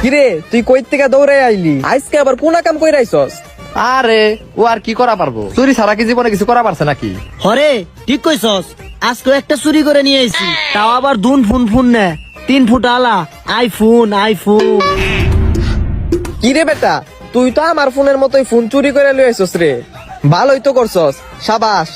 কিরে তুই কই থেকে দৌড়ে আইলি? আজকে আবার কোনা কাম কইরা আইছস? আরে ও আর কি করা পারবো, চুরি ছাড়া কি জীবনে কিছু করা পারছে নাকি? হরে ঠিক কইছস, আজকে একটা চুরি করে নিয়ে আইছি, তাও আবার ফোন নে 3 ফুট আলা আইফোন। কিরে বেটা, তুই তো আমার ফোনের মতোই ফোন চুরি করে লই আইছস রে। ভালোই তো করছস, সাবাস।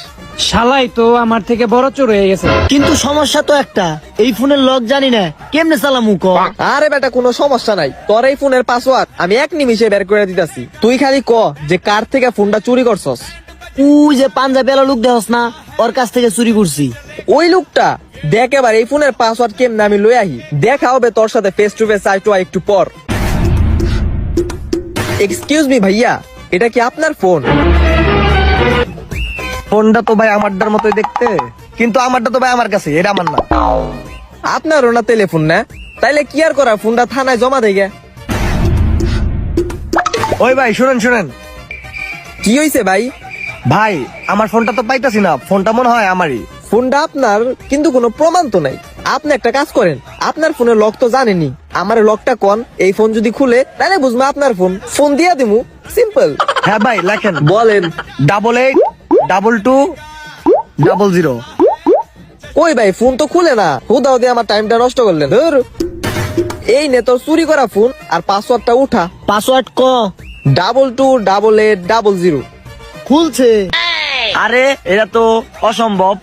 শালাই তো আমার থেকে বড় চোর হয়ে গেছে। কিন্তু সমস্যা তো একটা, এই ফোনের লক জানি না, কেমনে চালামু ক? আরে বেটা কোনো সমস্যা নাই, তোর এই ফোনের পাসওয়ার্ড আমি 1 নিমিষে বের করে দিতাছি। তুই খালি ক যে কার থেকে ফোনটা চুরি করছস। তুই যে পাঞ্জাবি লোক দেখস না, ওর কাছ থেকে চুরি করছি। ওই লোকটা দেখ এবার এই ফোনের পাসওয়ার্ড কেমনে আমি লই আহি। দেখা হবে তোর সাথে face to face, eye to eye একটু পর। এক্সকিউজ মি ভাইয়া, এটা কি আপনার ফোন? ফোনটা তো ভাই আমারটার মতোই দেখতে, কিন্তু আমারটা তো ভাই আমার কাছে, এটা আমার না। আপনারও না টেলিফোন না? তাইলে কি আর করা, ফোনটা থানায় জমা দেয় গে। ওই ভাই শুনেন কি হইছে ভাই? ভাই আমার ফোনটা তো পাইতাছি না, ফোনটা মনে হয় আমারই। ফোনটা আপনার, কিন্তু কোনো প্রমাণ তো নাই। আপনি একটা কাজ করেন, আপনার ফোনের লক তো জানেনি, আমার লকটা কোন, এই ফোন যদি খুলে তাহলে বুঝবো আপনার ফোন। ফোন দিয়া দিমু, সিম্পল। হ্যাঁ ভাই লেখেন, বলেন। 882200। ওই ভাই ফোন তো খুলে না, হুদাও দিয়ে আমার টাইমটা নষ্ট করলেন। ধুর। এই নে তোর চুরি করা ফোন, আর পাসওয়ার্ডটা উঠা। পাসওয়ার্ড ক? 228800। খুলছে। আরে এটা তো অসম্ভব।